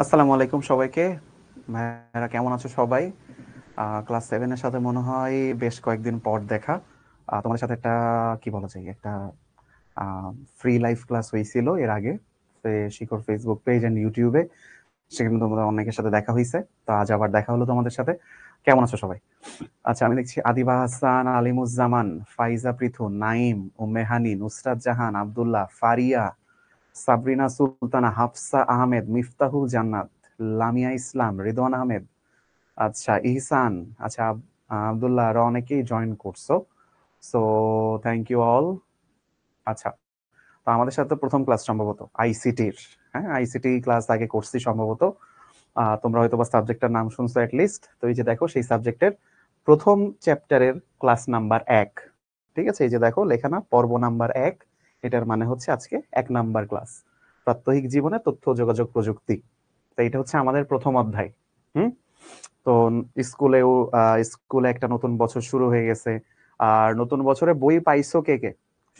আসসালামু আলাইকুম সবাইকে। ভাইয়ারা কেমন আছো সবাই? ক্লাস 7 এর সাথে মনে হয় বেশ কয়েকদিন পর দেখা। তোমাদের সাথে একটা কি বলা যায় একটা ফ্রি লাইভ ক্লাস হয়েছিল এর আগে শিকড় ফেসবুক পেজ এন্ড ইউটিউবে। সেখানে তোমরা অনেকের সাথে দেখা হয়েছে। তো আজ আবার দেখা হলো তোমাদের সাথে। কেমন আছো সবাই? আচ্ছা, আমি দেখছি আদিবা হাসান, আলিমুজ্জামান, ফাইজা পৃথু, নাইম, উম্মেহানি, নুসরাত জাহান, আব্দুল্লাহ, ফারিয়া, সাবরিনা সুলতানা, হাফসা আহমেদ, মিফতাহুল জান্নাত, লামিয়া ইসলাম, রিদওয়ান আহমেদ, আচ্ছা ইহসান, আচ্ছা আব্দুল্লাহ, আরো অনেকেই জয়েন করছো। So thank you all. আচ্ছা, তো আমাদের সাথে প্রথম ক্লাস সম্ভবত আইসিটির। হ্যাঁ, আইসিটি ক্লাস আগে করছি সম্ভবত। তোমরা হয়তো বা সাবজেক্টটার নাম শুনছো লিস্ট। তো এই যে দেখো সেই সাবজেক্টের প্রথম চ্যাপ্টারের ক্লাস নাম্বার 1। ঠিক আছে, এই যে দেখো লেখা না পর্ব নাম্বার 1। এটার মানে হচ্ছে আজকে 1 নাম্বার ক্লাস, প্রাত্যহিক জীবনে তথ্য ও যোগাযোগ প্রযুক্তি। তো এটা হচ্ছে আমাদের প্রথম অধ্যায়। হুম। তো স্কুলেও স্কুলে একটা নতুন বছর শুরু হয়ে গেছে। আর নতুন বছরে বই পাইছো কে কে?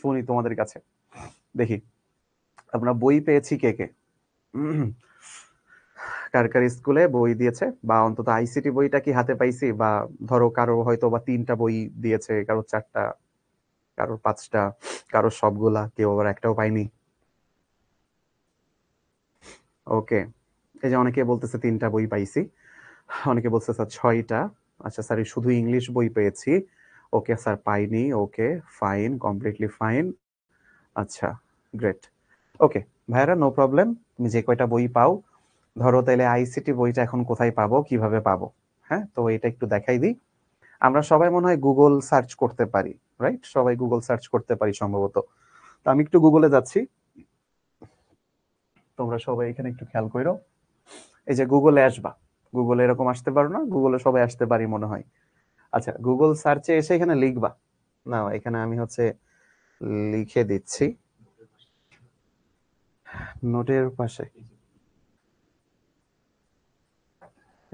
শুনি তোমাদের কাছে, দেখি আমরা বই পেয়েছি কে কে। উম, কার কার স্কুলে বই দিয়েছে, বা অন্তত আইসিটি বইটা কি হাতে পাইছি, বা ধরো কারো হয়তো বা 3টা বই দিয়েছে, কারো 4টা, কারোর 5টা, কারোর সবগুলা, কেউ আবার একটাও পাইনি। ওকে, এই যে অনেকে বলতেছে 3টা বই পাইছি, অনেকে বলছে স্যার 6টা। আচ্ছা স্যার, শুধু ইংলিশ বই পেয়েছি। ওকে স্যার, পাইনি। ওকে, ফাইন, কমপ্লিটলি ফাইন। আচ্ছা, গ্রেট। ওকে ভাইরা, নো প্রবলেম। তুমি যে কয়টা বই পাও, ধরো তাইলে আইসিটি বইটা এখন কোথায় পাবো, কিভাবে পাবো? হ্যাঁ, তো এটা একটু দেখাই দিই। আমরা সবাই মনে হয় গুগল সার্চ করতে পারি, রাইট? সবাই গুগল সার্চ করতে পারি সম্ভবত। তো আমি একটু গুগলে যাচ্ছি, তোমরা সবাই এখানে একটু খেয়াল করো। এই যে গুগলে আসবা, গুগলে এরকম আসতে পারো না? গুগলে সবাই আসতে পারি মনে হয়। আচ্ছা, গুগল সার্চে এসে এখানে লিখবা। না, এখানে আমি হচ্ছে লিখে দিচ্ছি নোটের পাশে।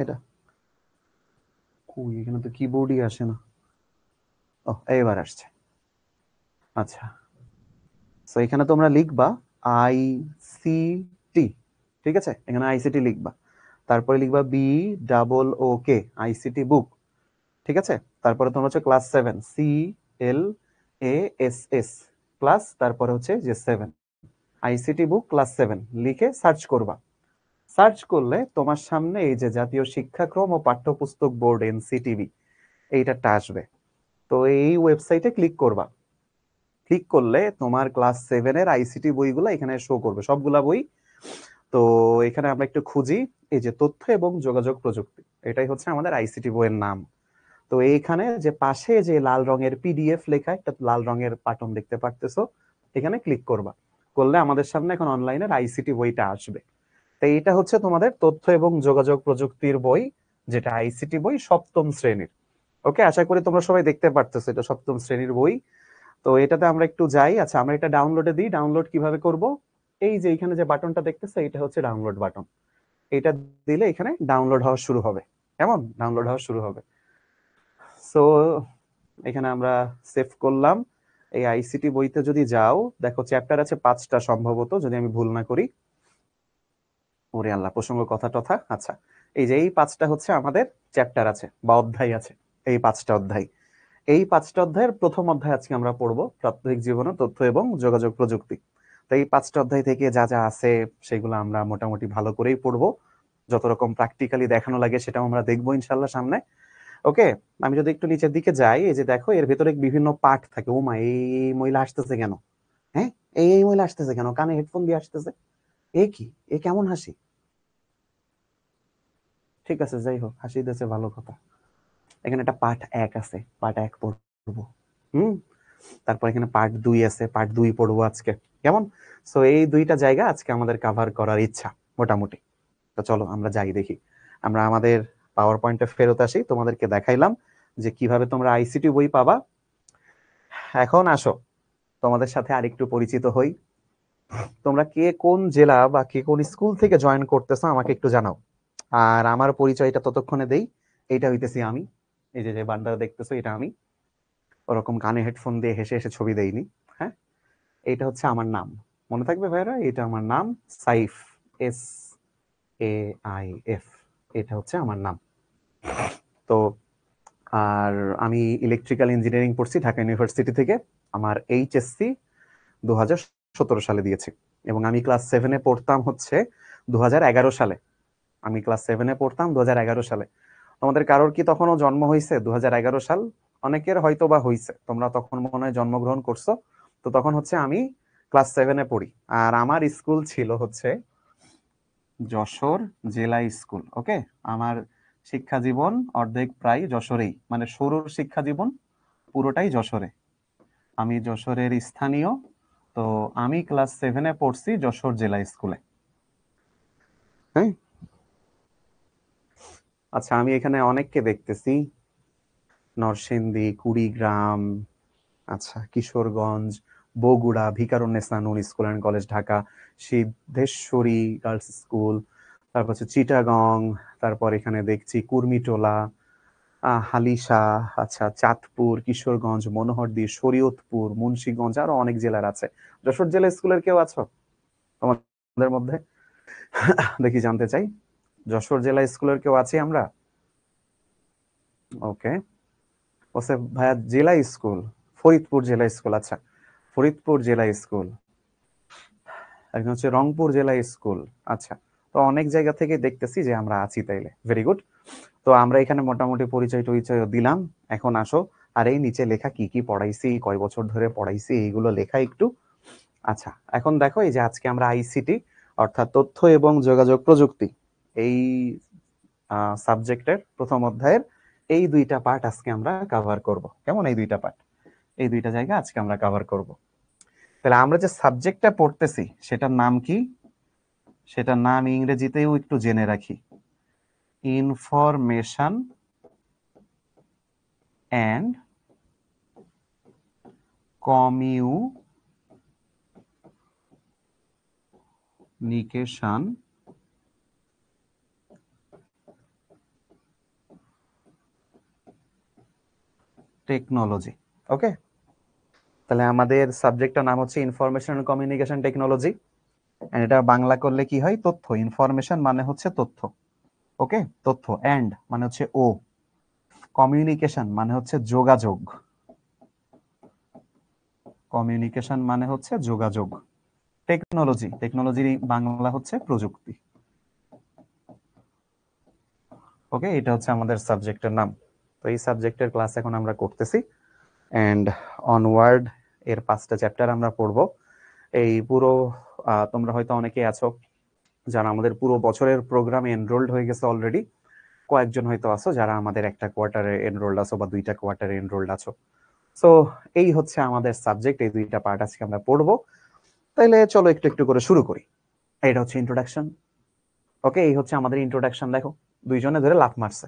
এটা কই, এখানে তো কিবোর্ডই আসে না। ও, এইবার আসছে। আচ্ছা, তো এখানে তোমরা লিখবা আইসিটি। ঠিক আছে, এখানে আইসিটি লিখবা। তারপরে লিখবা BOOK, আইসিটি বুক। ঠিক আছে, তারপরে তোমরা হচ্ছে ক্লাস 7, CLASS, ক্লাস, তারপরে হচ্ছে যে 7, আইসিটি বুক ক্লাস 7 লিখে সার্চ করবা। সার্চ করলে তোমার সামনে এই যে জাতীয় শিক্ষাক্রম ও পাঠ্যপুস্তক বোর্ড NCTB, এইটাটা আসবে। তো এই ওয়েবসাইটে ক্লিক করবা। ক্লিক করলে তোমার ক্লাস 7 এর আইসিটি বইগুলো এখানে শো করবে, সবগুলা বই। তো এখানে আমরা একটু খুঁজি, এই যে তথ্য এবং যোগাযোগ প্রযুক্তি, এটাই হচ্ছে আমাদের আইসিটি বইয়ের নাম। তো এইখানে যে পাশে যে লাল রঙের পিডিএফ লেখা, একটা লাল রঙের বাটন দেখতে পারতেছো, এখানে ক্লিক করবা। করলে আমাদের সামনে এখন অনলাইনের আইসিটি বইটা আসবে। তো এটা হচ্ছে তোমাদের তথ্য এবং যোগাযোগ প্রযুক্তির বই, যেটা আইসিটি বই 7ম শ্রেণীর। ওকে, আশা করি তোমরা সবাই দেখতে পারতেছো এটা 7ম শ্রেণীর বই। তো এটাতে আমরা একটু যাই। আচ্ছা, আমরা এটা ডাউনলোডে দিই। ডাউনলোড কিভাবে করব? এই যে এখানে যে বাটনটা দেখতেছো, এটা হচ্ছে ডাউনলোড বাটন। এটা দিলে এখানে ডাউনলোড হওয়া শুরু হবে। কেমন ডাউনলোড হওয়া শুরু হবে? সো এখানে আমরা সেভ করলাম। এই আইসিটি বইতে যদি যাও, দেখো চ্যাপ্টার আছে 5টা সম্ভবত, যদি আমি ভুল না করি। ওরে আল্লাহ, প্রসঙ্গ কথা টথা। আচ্ছা, এই যে এই 5টা হচ্ছে আমাদের চ্যাপ্টার আছে বা অধ্যায় আছে। এই 5টা অধ্যায়, এই 5টা অধ্যায়ের প্রথম অধ্যায় আজকে আমরা পড়বো, প্রাত্যহিক জীবনে তথ্য এবং যোগাযোগ প্রযুক্তি। তো এই 5টা অধ্যায় থেকে যা যা আছে সেগুলো আমরা মোটামুটি ভালো করেই পড়বো। যত রকম প্র্যাকটিক্যালি দেখানো লাগে সেটাও আমরা দেখবো ইনশাল্লাহ সামনে। ওকে, আমি যদি একটু নিচের দিকে যাই, এই যে দেখো এর ভেতরে বিভিন্ন পার্ট থাকে। ও মা, এই মহিলা আসতেছে কেন? হ্যাঁ, এই মহিলা আসতেছে কেন? কানে হেডফোন দিয়ে আসতেছে। এ কি, এ কেমন হাসি? ঠিক আছে, যাই হোক, হাসি দিতেছে ভালো কথা। এখানে একটা পার্ট 1 আছে, পার্ট 1 পড়বো। হুম। তারপর এখানে পার্ট 2 আছে, পার্ট 2 পড়বো আজকে। কেমন? সো এই 2টা জায়গা আজকে আমাদের কভার করার ইচ্ছা মোটামুটি। তো চলো আমরা যাই দেখি। আমরা আমাদের পাওয়ার পয়েন্টে ফেরত আসি, তোমাদেরকে দেখাইলাম যে কিভাবে তোমরা আইসিটি বই পাবা। এখন আসো, তোমাদের সাথে আরেকটু পরিচিত হই। তোমরা কে কোন জেলা বা কে কোন স্কুল থেকে জয়েন করতেছো আমাকে একটু জানাও। আর আমার পরিচয়টা ততক্ষণে দেই। এইটা হইতেছি আমি। এই যে যে বান্ডার দেখতেছো, এটা আমি। ওরকম কানে হেডফোন দিয়ে হেসে হেসে ছবি দেইনি। হ্যাঁ, এইটা হচ্ছে আমার নাম। মনে থাকবে ভাইরা, এটা আমার নাম, সাইফ। এস AIF, এটা হচ্ছে আমার নাম। তো আর আমি ইলেকট্রিক্যাল ইঞ্জিনিয়ারিং পড়ছি ঢাকা ইউনিভার্সিটি থেকে। আমার এইচএসসি 2017 সালে দিয়েছি এবং আমি ক্লাস 7-এ পড়তাম হচ্ছে 2011 সালে। আমি ক্লাস 7-এ পড়তাম 2011 সালে। তোমাদের কারোর কি তখনও জন্ম হয়েছে 2011 সাল? অনেকের হয়তো বা হয়েছে, তোমরা তখন মনে হয় জন্মগ্রহণ করছো। তো তখন হচ্ছে আমি ক্লাস 7-এ পড়ি, আর আমার স্কুল ছিল হচ্ছে যশোর জেলা স্কুল। ওকে, আমার শিক্ষা জীবন অর্ধেক প্রায় যশোরেই, মানে শুরুর শিক্ষা জীবন পুরোটাই যশোরে। আমি যশোরের স্থানীয়। তো আমি ক্লাস 7-এ পড়ছি যশোর জেলা স্কুলে। হ্যাঁ, আচ্ছা, আমি এখানে অনেককে দেখতেছি, নরসিংদী, কুড়িগ্রাম, আচ্ছা, Kishoreganj, Bogura, Viqarunnisa Noon school and college Dhaka, Siddheswari girls school, তারপর হচ্ছে চিটাগং, তারপর এখানে দেখছি কুর্মিটোলা, হালিশা, আচ্ছা, চাঁদপুর, কিশোরগঞ্জ, মনোহরদী, শরীয়তপুর, মুন্সিগঞ্জ, আরো অনেক জেলার আছে। যশোর জেলা স্কুলের কেউ আছো তোমাদের মধ্যে? দেখি, জানতে চাই, যশোর জেলা স্কুলের কেউ আছি আমরা? ওকে, ওসে ভাইয়া জেলা স্কুল, ফরিদপুর জেলা স্কুল। আচ্ছা, ফরিদপুর জেলা স্কুল। একজন হচ্ছে রংপুর জেলা স্কুল। আচ্ছা, তো অনেক জায়গা থেকে দেখতেছি যে আমরা আছি, তাইলে ভেরি গুড। তো আমরা এখানে মোটামুটি পরিচয় টরিচয় দিলাম। এখন আসো, আর এই নিচে লেখা কি কি পড়াইছি, কয় বছর ধরে পড়াইছি, এইগুলো লেখা একটু। আচ্ছা, এখন দেখো, এই যে আজকে আমরা আইসিটি অর্থাৎ তথ্য এবং যোগাযোগ প্রযুক্তি, এই সাবজেক্টের প্রথম অধ্যায়ের এই দুইটা পার্ট আজকে আমরা কভার করব। কেমন? এই দুইটা পার্ট, এই দুইটা জায়গা আজকে আমরা কভার করব। তাহলে আমরা যে সাবজেক্টটা পড়তেছি সেটার নাম কি? সেটার নাম ইংরেজিতেও একটু জেনে রাখি, ইনফরমেশন অ্যান্ড কমিউনিকেশন টেকনোলজি। ওকে, তাহলে আমাদের সাবজেক্টটার নাম হচ্ছে ইনফরমেশন অ্যান্ড কমিউনিকেশন টেকনোলজি। এটা বাংলা করলে কি হয়? তথ্য। ইনফরমেশন মানে হচ্ছে তথ্য, ওকে, তথ্য। অ্যান্ড মানে হচ্ছে ও, কমিউনিকেশন মানে হচ্ছে যোগাযোগ, কমিউনিকেশন মানে হচ্ছে যোগাযোগ। টেকনোলজি, টেকনোলজির বাংলা হচ্ছে প্রযুক্তি। ওকে, এটা হচ্ছে আমাদের সাবজেক্টের নাম। তো এই সাবজেক্টের ক্লাস এখন আমরা করতেছি, এন্ড অনওয়ার্ড এর 5টা চ্যাপ্টার আমরা পড়বো। এই পুরো তোমরা হয়তো অনেকে আছো যারা আমাদের পুরো বছরের প্রোগ্রামে এনরোলড হয়ে গেছে অলরেডি। কয়েকজন হয়তো আছো যারা আমাদের একটা কোয়ার্টারে এনরোলড আছো বা দুইটা কোয়ার্টারে এনরোলড আছো। সো এই হচ্ছে আমাদের সাবজেক্ট, এই দুইটা পার্ট আজকে আমরা পড়বো। তাইলে চলো একটু একটু করে শুরু করি। এটা হচ্ছে ইন্ট্রোডাকশন। ওকে, এই হচ্ছে আমাদের ইন্ট্রোডাকশন। দেখো, দুইজনে ধরে লাফ মারছে,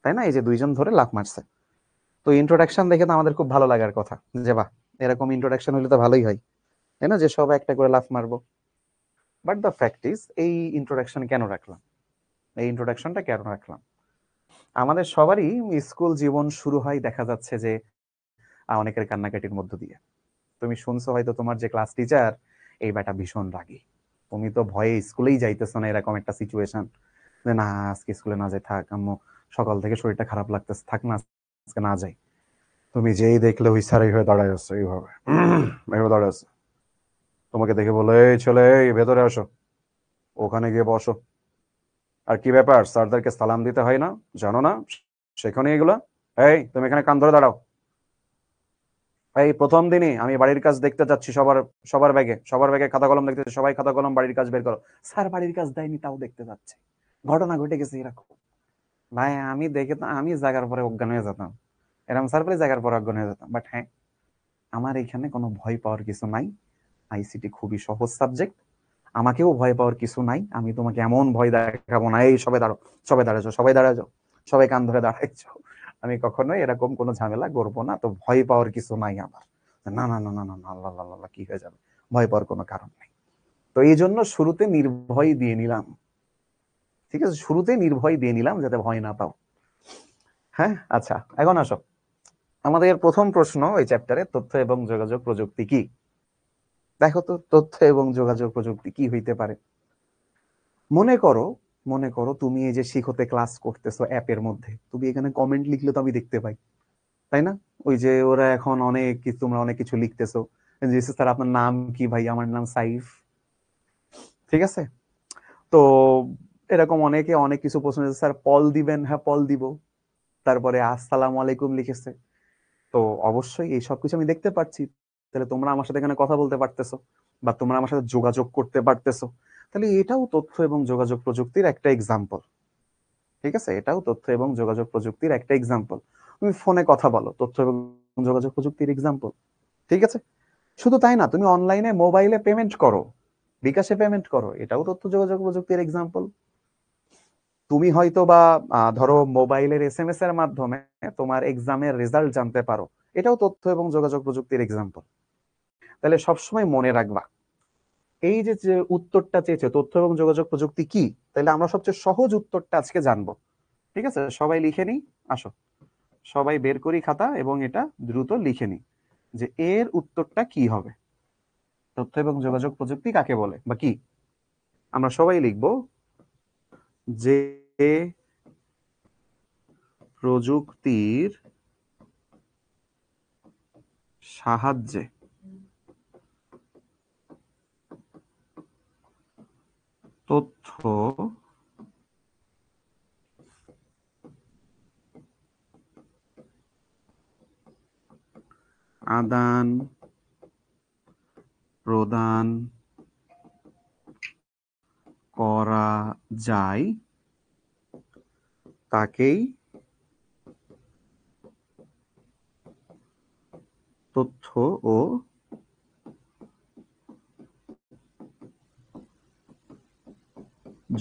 তাই না? এই যে দুইজন ধরে লাফ মারছে। তো ইন্ট্রোডাকশন দেখে তো আমাদের খুব ভালো লাগার কথা, যে বাহ, এরকম ইন্ট্রোডাকশন হলে তো ভালোই হয়, তাই না? যে সব একটা করে লাফ মারবো। বাট দ্য ফ্যাক্ট ইজ, এই ইন্ট্রোডাকশন কেন রাখলাম? এই ইন্ট্রোডাকশনটা কেন রাখলাম? আমাদের সবারই স্কুল জীবন শুরু হয় দেখা যাচ্ছে যে অনেকের কান্নাকাটির মধ্য দিয়ে। তুমি শুনছো হয়তো তোমার যে ক্লাস টিচার, এই ব্যাটা ভীষণ রাগী, তুমি তো ভয়ে স্কুলেই যাইতেছো না, এরকম একটা সিচুয়েশন, যে না আজকে স্কুলে না যাই, থাক আম্মু, সকাল থেকে শরীরটা খারাপ লাগতেছে, থাক না আজকে না যাই। তুমি যেই দেখলে ওই স্যার এইভাবে দাঁড়ায় আছে, এইভাবে এইভাবে দাঁড়ায় আছে, তোমাকে দেখে বলে, এই ছেলে, এই ভেতরে আসো, ওখানে গিয়ে বসো। আর কি ব্যাপার, স্যারদেরকে সালাম দিতে হয় না, জানো না? সেখানে এগুলা, এই তুমি এখানে কান ধরে দাঁড়াও। এই প্রথম দিনই আমি বাড়ির কাজ দেখতে যাচ্ছি, সবার সবার ব্যাগে খাতা কলম দেখতে, সবাই খাতা কলম বাড়ির কাজ বের করো। স্যার বাড়ির কাজ দেয়নি, তাও দেখতে যাচ্ছে। ঘটনা ঘটে গেছে এরকম। ভাই আমি দেখে তো আমি জায়গার পরে অজ্ঞান হয়ে যেতাম, এরকম স্যার পেলে জায়গার পরে অজ্ঞান হয়ে যেতাম। বাট হ্যাঁ, আমার এখানে কোনো ভয় পাওয়ার কিছু নাই। আইসিটি খুবই সহজ সাবজেক্ট, আমাকেও ভয় পাওয়ার কিছু নাই। আমি তোমাকে এমন ভয় দেখাবো না, এই সবাই দাঁড়ো, সবাই দাঁড়াও, সবাই দাঁড়াও, সবাই কান ধরে দাঁড়াইছো। আমি কখনোই এরকম কোনো ঝামেলা করবো না। তো ভয় পাওয়ার কিছু নাই আমার। না না না না না না, আল্লাহ আল্লাহ আল্লাহ, কি হয়ে যাবে, ভয় পাওয়ার কোনো কারণ নেই। তো এই জন্য শুরুতে নির্ভয় দিয়ে নিলাম, ঠিক আছে? শুরুতে নির্ভয় দিয়ে নিলাম যাতে ভয় না পাও। হ্যাঁ, আচ্ছা, এখন আসো, আমাদের প্রথম প্রশ্ন এই চ্যাপ্টারে, তথ্য এবং যোগাযোগ প্রযুক্তি কি? দেখো তো, তথ্য এবং যোগাযোগ প্রযুক্তি কি হইতে পারে? মনে করো মনে করো তুমি এই যে শিখতে ক্লাস করতেছো অ্যাপের মধ্যে, তুমি এখানে কমেন্ট লিখলে তো আমি দেখতে পাই, তাই না? ওই যে ওরা এখন অনেক কিছু, তোমরা অনেক কিছু লিখতেছো, যে স্যার আপনার নাম কি? ভাই আমার নাম সাইফ। ঠিক আছে, তো এরকম অনেকে অনেক কিছু প্রশ্ন, স্যার পল দিবেন? হ্যাঁ পল দিব। তারপরে আসসালামু আলাইকুম লিখেছে। তো অবশ্যই এই সব কিছু আমি দেখতে পাচ্ছি, তাহলে তোমরা আমার সাথে এখানে কথা বলতে পারতেছো বা তোমরা আমার সাথে যোগাযোগ করতে পারতেছো, তাহলে এটাও তথ্য এবং যোগাযোগ প্রযুক্তির একটা এক্সাম্পল। ঠিক আছে, এটাও তথ্য এবং যোগাযোগ প্রযুক্তির একটা এক্সাম্পল। তুমি ফোনে কথা বলো, তথ্য এবং যোগাযোগ প্রযুক্তির এক্সাম্পল। ঠিক আছে, শুধু তাই না, তুমি অনলাইনে মোবাইলে পেমেন্ট করো, বিকাশে পেমেন্ট করো, এটাও তথ্য যোগাযোগ প্রযুক্তির এক্সাম্পল। তুমি হয়তো বা ধরো মোবাইলের এসএমএস এর মাধ্যমে তোমার এক্সামের রেজাল্ট জানতে পারো, এটাও তথ্য এবং যোগাযোগ প্রযুক্তির এক্সাম্পল। তাহলে সবসময় মনে রাখবা, এই যে যে উত্তরটা চেয়েছে তথ্য এবং যোগাযোগ প্রযুক্তি কি, তাহলে আমরা সবচেয়ে সহজ উত্তরটা আজকে জানবো। ঠিক আছে, সবাই লিখে নিই, আসো সবাই বের করি খাতা এবং এটা দ্রুত লিখে নিই যে এর উত্তরটা কি হবে। তথ্য এবং যোগাযোগ প্রযুক্তি কাকে বলে বা কি? আমরা সবাই লিখবো যে প্রযুক্তির সাহায্যে তথ্য আদান প্রদান করা যায় তাকেই তথ্য ও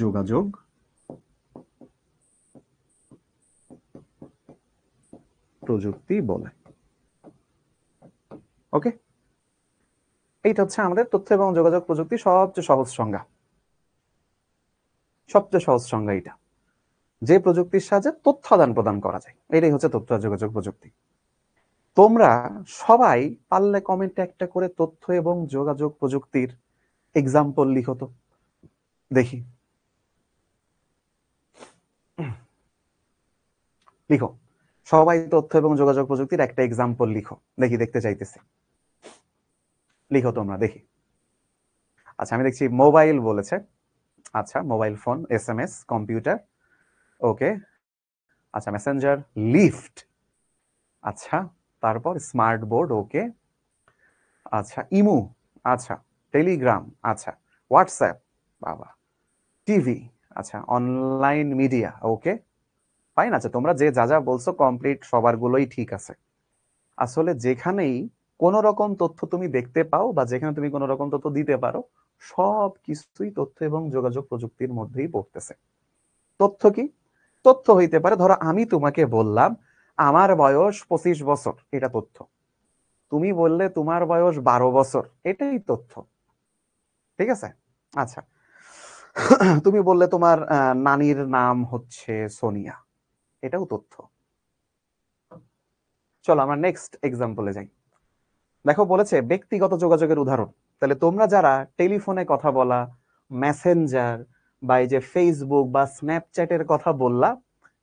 যোগাযোগ প্রযুক্তি বলে। ওকে, এইটা হচ্ছে আমাদের তথ্য এবং যোগাযোগ প্রযুক্তি সবচেয়ে সহজ সংজ্ঞা। সবচেয়ে সহজ সংজ্ঞা এটা, যে প্রযুক্তির সাহায্যে তথ্য আদান প্রদান করা যায়, এটাই হচ্ছে তথ্য আর যোগাযোগ প্রযুক্তি। তোমরা সবাই পারলে কমেন্টে একটা করে তথ্য এবং যোগাযোগ প্রযুক্তির এক্সাম্পল লিখো তো দেখি। লিখো সবাই তথ্য এবং যোগাযোগ প্রযুক্তির একটা এক্সাম্পল লিখো দেখি, দেখতে চাইতেছি। লিখো তোমরা দেখি। আচ্ছা আমি দেখছি মোবাইল বলেছে, আচ্ছা মোবাইল ফোন, এসএমএস, কম্পিউটার, ওকে। আচ্ছা মেসেঞ্জার, লিফট, আচ্ছা তারপর স্মার্ট বোর্ড, ওকে। আচ্ছা ইমু, আচ্ছা টেলিগ্রাম, আচ্ছা হোয়াটসঅ্যাপ, বাবা, টিভি, আচ্ছা অনলাইন মিডিয়া, ওকে ফাইন। আচ্ছা তোমরা যে যা যা বলছো কমপ্লিট, সবার গুলোই ঠিক আছে। আসলে যেখানেই কোন রকম তথ্য তুমি দেখতে পাও বা যেখানে তুমি কোন রকম তথ্য দিতে পারো, সব কিছুই তথ্য এবং যোগাযোগ প্রযুক্তির মধ্যেই পড়তেছে। তথ্য কি? তথ্য হইতে পারে, ধরো আমি তোমাকে বললাম আমার বয়স 25 বছর, এটা তথ্য। তুমি বললে তোমার বয়স 12 বছর, এটাই তথ্য। ঠিক আছে, আচ্ছা তুমি বললে তোমার নানির নাম হচ্ছে সোনিয়া, এটাও তথ্য। চলো আমরা নেক্সট এক্সাম্পলে যাই। দেখো বলেছে ব্যক্তিগত যোগাযোগের উদাহরণ। তাহলে তোমরা যারা টেলিফোনে কথা বলা, মেসেঞ্জার বা এই যে ফেসবুক বা স্ন্যাপচ্যাটের কথা বললা,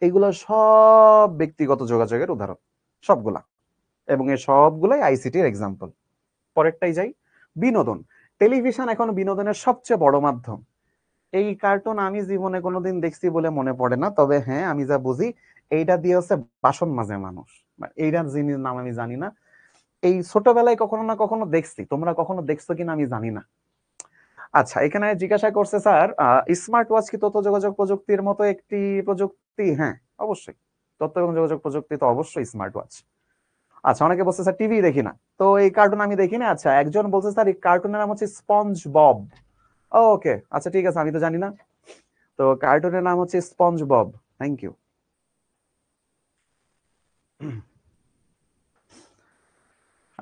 এগুলো সব ব্যক্তিগত যোগাযোগের উদাহরণ, সবগুলা। এবং এই সবগুলাই আইসিটির এক্সাম্পল। পরেরটাই যাই, বিনোদন। টেলিভিশন এখন বিনোদনের সবচেয়ে বড় মাধ্যম। এই কার্টুন আমি জীবনে কোনোদিন দেখছি বলে মনে পড়ে না, তবে হ্যাঁ আমি যা বুঝি এইটা দিয়ে হচ্ছে বাসন মাজে মানুষ, এইটার জিনিস নাম আমি জানি না। এই ছোটবেলায় কখনো না কখনো দেখছি, তোমরা কখনো দেখছো কিনা আমি জানি না। আচ্ছা এখানে জিজ্ঞাসা করছে স্যার স্মার্ট ওয়াচ কি তথ্য যোগাযোগ প্রযুক্তির মতো একটি প্রযুক্তি? হ্যাঁ অবশ্যই, তথ্য এবং যোগাযোগ প্রযুক্তি তো অবশ্যই স্মার্ট ওয়াচ। আচ্ছা অনেকে বলছে স্যার টিভি দেখি না, তো এই কার্টুন আমি দেখি না। আচ্ছা একজন বলছে স্যার এই কার্টুনের নাম হচ্ছে স্পঞ্জ বব। ওকে আচ্ছা ঠিক আছে, আমি তো জানি না। তো কার্টুনের নাম হচ্ছে স্পঞ্জ বব, থ্যাংক ইউ।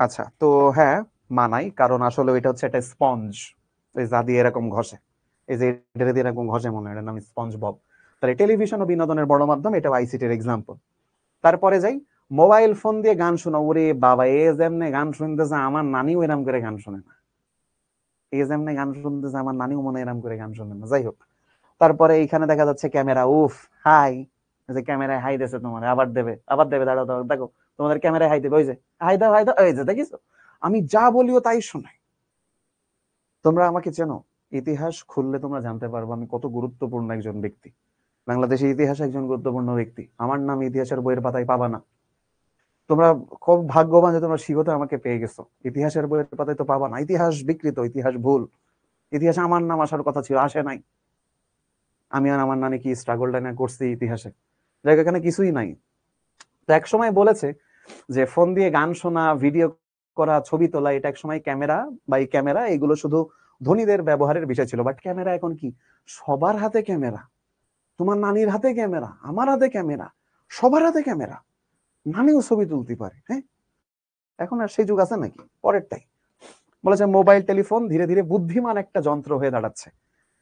আচ্ছা তো হ্যাঁ মানাই, কারণ আসলে ওইটা হচ্ছে একটা স্পঞ্জ, এই যা দিয়ে এরকম ঘষে, এই যে এটা দিয়ে এরকম ঘষে মনে হয়, এটার নাম স্পঞ্জ বব। তাহলে টেলিভিশন ও বিনোদনের বড় মাধ্যম, এটা আইসিটির এক্সাম্পল। তারপরে যাই, মোবাইল ফোন দিয়ে গান শোনা। ওরে বাবা, এ যেমনে গান শুনতেছে আমার নানিও এরম করে গান শোনে না। এ যেমনে গান শুনতেছে আমার নানিও মনে এরম করে গান শোনে না। যাই হোক, তারপরে এইখানে দেখা যাচ্ছে ক্যামেরা, উফ হাই, যে ক্যামেরায় হাই দিয়েছে তোমার, আবার দেবে, আবার দেবে, দাঁড়াও দাঁড়াও, দেখো তোমাদের ক্যামেরায় হাই দেবে, ওই যে হাই দাও হাই দাও, এই যে দেখিছো, আমি যা বলিও তাই শোনাই। তোমরা আমাকে চেনো, ইতিহাস খুললে তোমরা জানতে পারবো আমি কত গুরুত্বপূর্ণ একজন ব্যক্তি। বাংলাদেশের ইতিহাসে একজন গুরুত্বপূর্ণ ব্যক্তি, আমার নাম ইতিহাসের বইয়ের পাতায় পাবা না। তোমরা খুব ভাগ্যবান যে তোমরা শিখতে আমাকে পেয়ে গেছো, ইতিহাসের বইয়ের পাতায় তো পাবা না। ইতিহাস বিকৃত, ইতিহাস ভুল, ইতিহাসে আমার নাম আসার কথা ছিল, আসে নাই। আমি আর আমার নানি কি স্ট্রাগলটা না করছি ইতিহাসে, দেখ এখানে কিছুই নাই। তো এক সময় বলেছে যে ফোন দিয়ে গান শোনা, ভিডিও করা, ছবি তোলা, এটা এক সময় ক্যামেরা বা এই ক্যামেরা এগুলো শুধু ধনীদের ব্যবহারের বিষয় ছিল। বাট ক্যামেরা এখন কি সবার হাতে ক্যামেরা, তোমার নানির হাতে ক্যামেরা, আমার হাতে ক্যামেরা, সবার হাতে ক্যামেরা, নানিও ছবি তুলতে পারে। হ্যাঁ, এখন আর সেই যুগ আছে নাকি? পরেরটাই বলেছে মোবাইল টেলিফোন ধীরে ধীরে বুদ্ধিমান একটা যন্ত্র হয়ে দাঁড়াচ্ছে,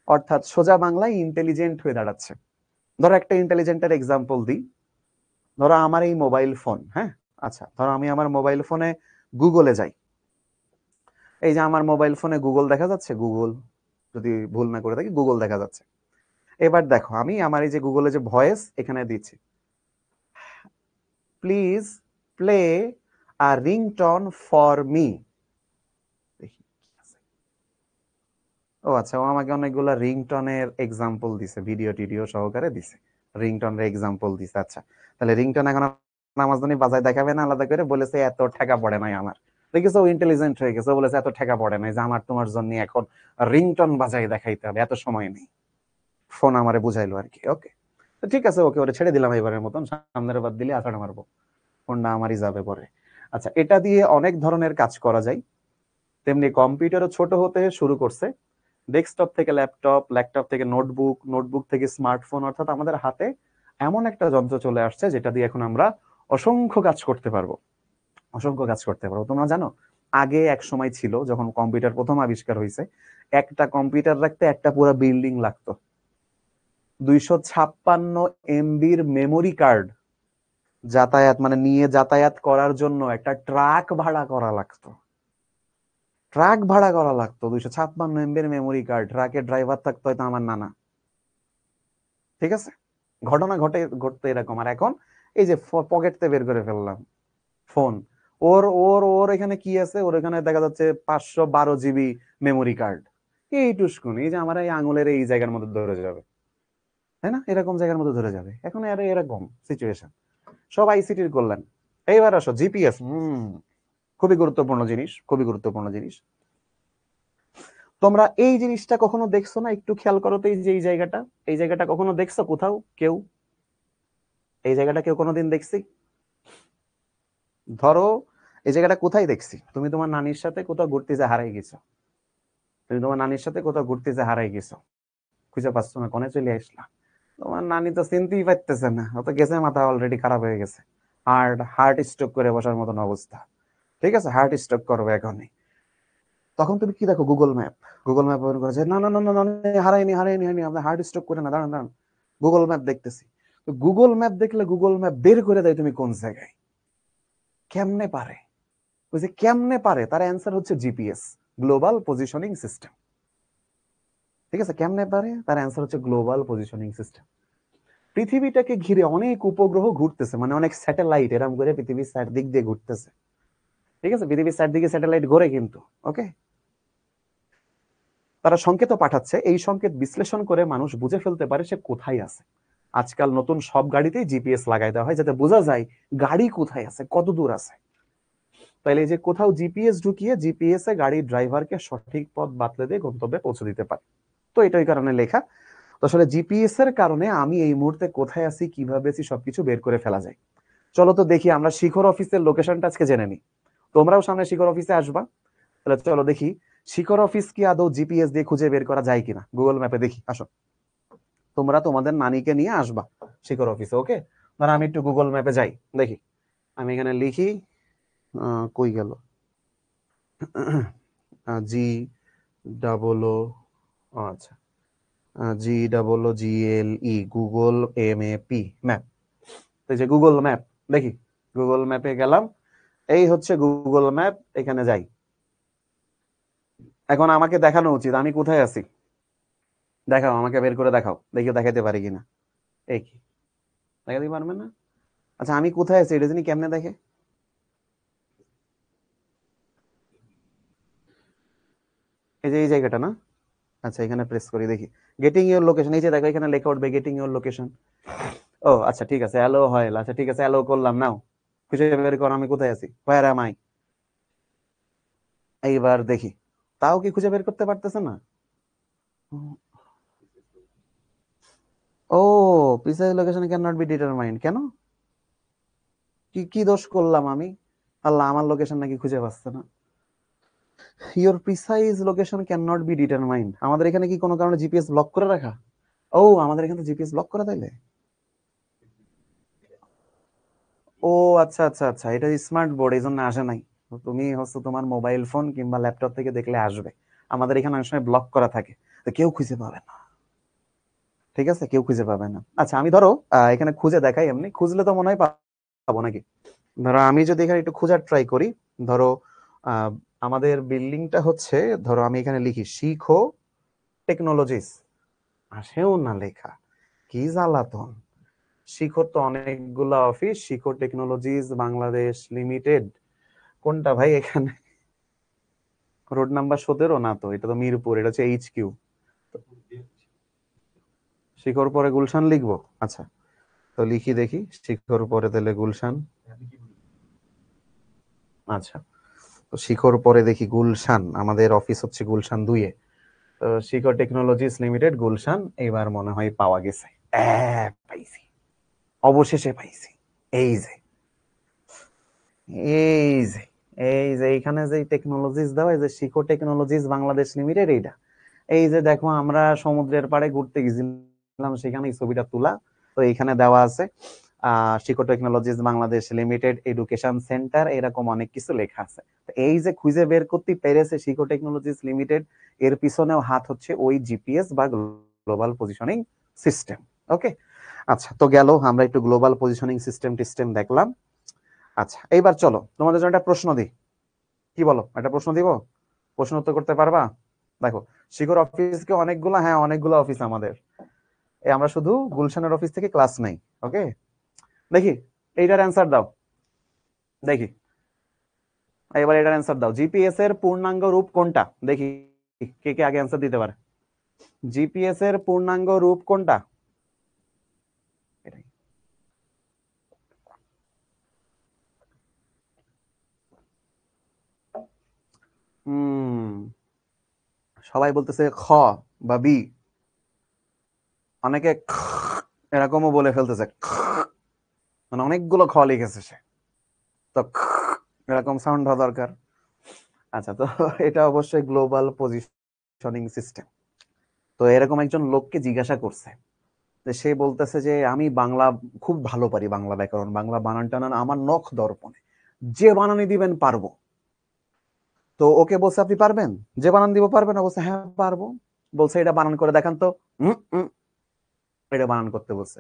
অর্থাৎ সোজা বাংলায় ইন্টেলিজেন্ট হয়ে দাঁড়াচ্ছে। ধরো একটা ইন্টেলিজেন্টের এক্সাম্পল দিই, ধরো আমার এই মোবাইল ফোন, হ্যাঁ আচ্ছা, ধরো আমি আমার মোবাইল ফোনে গুগলে যাই, এই যে আমার মোবাইল ফোনে গুগল দেখা যাচ্ছে, গুগল যদি ভুল না করে থাকি গুগল দেখা যাচ্ছে। এবার দেখো আমি আমার এই যে গুগলে যে ভয়েস এখানে দিচ্ছি, please play a ringtone for me. ও আচ্ছা, ও আমাকে অনেকগুলো রিংটনের এক্সাম্পল দিছে, ভিডিও টিডিও সহকারে দিছে, রিংটনের এক্সাম্পল দিছে। আচ্ছা, তাহলে রিংটন এখন আমাজনী বাজায় দেখাবে না আলাদা করে, বলেছে এত ঠেকা পড়ে নাই আমার। দেখেছো ও ইন্টেলিজেন্ট হয়ে গেছে, বলেছে এত ঠেকা পড়ে নাই যে আমার তোমার জন্য এখন রিংটন বাজায় দেখাইতে হবে, এত সময় নেই। ফোন আমারে বুঝাইলো আর কি। ওকে, তো ঠিক আছে, ওকে ওরে ছেড়ে দিলাম এবারের মতন, সামনের বার দিলে আছাড় মারবো, ফোনটা আমারই যাবে পরে। আচ্ছা, এটা দিয়ে অনেক ধরনের কাজ করা যায়। তেমনি কম্পিউটারও ছোট হতে শুরু করছে, ডেস্কটপ থেকে ল্যাপটপ, ল্যাপটপ থেকে নোটবুক, নোটবুক থেকে স্মার্টফোন, অর্থাৎ আমাদের হাতে এমন একটা যন্ত্র চলে আসছে যেটা দিয়ে এখন আমরা অসংখ্য কাজ করতে পারবো, অসংখ্য কাজ করতে পারবো। তোমরা জানো আগে এক সময় ছিল যখন কম্পিউটার প্রথম আবিষ্কার হয়েছে, একটা কম্পিউটার রাখতে একটা পুরো বিল্ডিং লাগতো। 256 MBর মেমোরি কার্ড যাতায়াত মানে নিয়ে যাতায়াত করার জন্য একটা ট্রাক ভাড়া করা লাগতো, ট্রাক ভাড়া করা লাগতো। 256 MBর মেমোরি কার্ড, ট্রাকের ড্রাইভার থাকতো হয়তো আমার নানা। ঠিক আছে, ঘটনা ঘটতে এরকম। আর এখন এই যে পকেটতে বের করে ফেললাম ফোন, ওর ওর ওর এখানে কি আছে, ওর এখানে দেখা যাচ্ছে 512 GB মেমোরি কার্ড। এই টুসকুন, এই যে আমার এই আঙুলের এই জায়গার মধ্যে ধরে যাবে, তাই না? এরকম জায়গার মধ্যে ধরে যাবে এখন। আর এরকম সিচুয়েশন, সব আইসিটির কল্যাণ। এইবার আসো জিপিএস, খুবই গুরুত্বপূর্ণ জিনিস, খুবই গুরুত্বপূর্ণ জিনিস। তোমরা এই জিনিসটা কখনো দেখছো না? একটু খেয়াল করো তো, এই যে এই জায়গাটা, এই জায়গাটা কখনো দেখছো কোথাও কেউ? এই জায়গাটা কেউ কোনোদিন দেখছি? ধরো এই জায়গাটা কোথায় দেখছি, তুমি তোমার নানির সাথে কোথাও ঘুরতে যে হারাই গেছো, তুমি তোমার নানির সাথে কোথাও ঘুরতে যে হারাই গেছো, খুঁজে পাচ্ছ না, কোনে চলে আসলা, তোমার নানি তো চিনতেই পারতেছে না, অত গেছে, মাথা অলরেডি খারাপ হয়ে গেছে, হার্ট স্ট্রোক করে বসার মতন অবস্থা। ঠিক আছে, হার্ট স্ট্রোক করবে এখনই। তখন তুমি কি দেখো? Google map, Google map open করেছে, না না না না না, হারাইনি হারাইনি হারাইনি, আপনার হার্ট স্ট্রোক করে না, দাঁড়ান দাঁড়ান, গুগল ম্যাপ দেখতেছি। তো গুগল ম্যাপ দেখলে গুগল ম্যাপ বের করে দেয় তুমি কোন জায়গায়। কেমনে পারে? ওই যে কেমনে পারে, তার অ্যান্সার হচ্ছে জিপিএস, গ্লোবাল পজিশনিং সিস্টেম। ঠিক আছে, কেমনে পারে, তার অ্যান্সার হচ্ছে গ্লোবাল পজিশনিং সিস্টেম। পৃথিবীটাকে ঘিরে অনেক উপগ্রহ ঘুরতেছে, মানে অনেক স্যাটেলাইট এরকম করে পৃথিবীর দিক দিয়ে ঘুরতেছে। ঠিক আছে, পৃথিবীর দিকে স্যাটেলাইট ঘোরে কিন্তু। ওকে, তারা সংকেত পাঠাচ্ছে, এই সংকেত বিশ্লেষণ করে মানুষ বুঝে ফেলতে পারে সে কোথায় আছে। আজকাল নতুন সব গাড়িতেই জিপিএস লাগাই দেওয়া হয় যাতে বোঝা যায় গাড়ি কোথায় আছে, কত দূর আছে। তাইলে এই যে কোথাও জিপিএস ঢুকিয়ে জিপিএস এ গাড়ির ড্রাইভারকে সঠিক পথ বাতলে দিয়ে গন্তব্যে পৌঁছে দিতে পারে। তো এটা ওই কারণে লেখা। তো আসলে জিপিএস এর কারণে আমি এই মুহূর্তে কোথায় আছি, কিভাবে আছি, সবকিছু বের করে ফেলা যায়। চলো তো দেখি, আমরা শিখর অফিসের লোকেশনটা আজকে জেনে নিই। তোমরাও সামনে শিখর অফিসে আসবা, তাহলে চলো দেখি শিখর অফিস কি আদৌ জিপিএস দিয়ে খুঁজে বের করা যায় কিনা, গুগল ম্যাপে দেখি। আসো, তোমরা তোমাদের নানিকে নিয়ে আসবা শিখর অফিসে। ওকে, ধর আমি একটু গুগল ম্যাপে যাই, দেখি। আমি এখানে লিখি, কই গেল, জি ডাবল ও, আচ্ছা, GGLE, গুগল MAP, ম্যাপ। এই যে গুগল ম্যাপ, দেখি গুগল ম্যাপে গেলাম, এই হচ্ছে গুগল ম্যাপ, এখানে যাই। এখন আমাকে দেখানো উচিত আমি কোথায় আছি। দেখাও, আমাকে বের করে দেখাও, দেখি দেখাইতে পারি কিনা। এই কি, দেখাতে পারবে না? আচ্ছা আমি কোথায় আছি এটা জানি কেমনে দেখে? এই যে এই জায়গাটা না? আচ্ছা এখানে প্রেস করি দেখি। গেটিং ইউর লোকেশন, এই যে দেখো এখানে লেখা উঠবে গেটিং ইউর লোকেশন। ও আচ্ছা ঠিক আছে, অ্যালো হয়, আচ্ছা ঠিক আছে অ্যালো করলাম। নাও খুঁজে বের কর আমি কোথায় আছি, হোয়ার অ্যাম আই। এইবার দেখি, তাও কি খুঁজে বের করতে পারতেছে না? ও, precise location can not be determined, কেন? কি কি দোষ করলাম আমি? আল্লাহ, আমার লোকেশন নাকি খুঁজে পাচ্ছে না। Your precise location can not be determined, আমাদের এখানে কি কোনো কারণে জিপিএস ব্লক করে রাখা? ও, আমাদের এখানে জিপিএস ব্লক করা তাইলে। ও আচ্ছা আচ্ছা আচ্ছা, এটা স্মার্ট বোর্ড এই জন্য আসে নাই। তুমি হচ্ছে তোমার মোবাইল ফোন কিংবা ল্যাপটপ থেকে দেখলে আসবে। আমাদের এখানে অনেক সময় ব্লক করা থাকে, তো কেউ খুঁজে পাবে না। ঠিক আছে, কেউ খুঁজে পাবে না। আচ্ছা আমি ধরো এখানে খুঁজে দেখাই, এমনি খুঁজলে তো মনে হয় পাবো নাকি? ধরো আমি যদি এখানে একটু খোঁজার ট্রাই করি, ধরো আহ, আমাদের বিল্ডিংটা হচ্ছে, ধরো আমি এখানে লিখি শিখো টেকনোলজিস, আসেও না লেখা, কি জ্বালাতন। শিখো তো অনেকগুলা অফিস, শিখো টেকনোলজিস বাংলাদেশ লিমিটেড কোনটা ভাই এখানে? রোড নাম্বার 17 না তো, এটা তো মিরপুর, এটা হচ্ছে HQ। শিখর পরে গুলশান লিখবো? আচ্ছা, তো লিখি দেখি, শিখর পরে তাহলে গুলশান। আচ্ছা, তো শিখর পরে দেখি গুলশান, আমাদের অফিস হচ্ছে গুলশান 2-এ। তো শিখর টেকনোলজিস লিমিটেড গুলশান, এবার মনে হয় পাওয়া গেছে। পাইছি, অবশেষে পাইছি। এই যে এই যে এই যে এইখানে যে টেকনোলজিস দেওয়া, এই যে শিখো টেকনোলজিস বাংলাদেশ লিমিটেড, এইটা। এই যে দেখো, আমরা সমুদ্রের পাড়ে ঘুরতে গেছিলাম, সেখানে এই ছবিটা তোলা। তো এইখানে দেওয়া আছে শিখো technologies Bangladesh limited education centre, এরকম অনেক কিছু লেখা আছে। তো এই যে খুঁজে বের করতে পেরেছে শিখো টেকনোলজিস লিমিটেড, এর পিছনেও হাত হচ্ছে ওই জিপিএস বা গ্লোবাল পজিশনিং সিস্টেম। ওকে, আচ্ছা তো গেল, আমরা একটু গ্লোবাল পজিশনিং সিস্টেম টিস্টেম দেখলাম। আচ্ছা এইবার চলো তোমাদের জন্য একটা প্রশ্ন দিই, কি বলো? একটা প্রশ্ন দিব, প্রশ্ন উত্তর করতে পারবা? দেখো, শিখর অফিস কি অনেকগুলো? হ্যাঁ অনেকগুলো অফিস আমাদের। এই আমরা শুধু গুলশানের অফিস থেকে ক্লাস নেই। ওকে, দেখি এইটার অ্যান্সার দাও, দেখি এবার এটার অ্যান্সার দাও। জিপিএস এর পূর্ণাঙ্গ রূপ কোনটা? দেখি কে কে আগে অ্যান্সার দিতে পারে। জিপিএস এর পূর্ণাঙ্গ রূপ কোনটা? এটাই। হুম, সবাই বলতেছে খ বা বি, অনেকে এরকমও বলে ফেলতেছে, মানে অনেকগুলো খ লিখেছে সে, তো এরকম সাউন্ড হওয়া দরকার। আচ্ছা, তো এটা অবশ্যই গ্লোবাল পজিশনিং সিস্টেম। তো এরকম একজন লোককে জিজ্ঞাসা করছে, যে সে বলতেছে যে আমি বাংলা খুব ভালো পারি, বাংলা ব্যাকরণ, বাংলা বানান টানান আমার নখ দর্পণে, যে বানানি দিবেন পারবো। তো ওকে বলছে আপনি পারবেন, যে বানান দিব পারবেন? বলছে হ্যাঁ পারবো। বলছে এটা বানান করে দেখান তো। হুম হুম, এটা বানান করতে বলছে।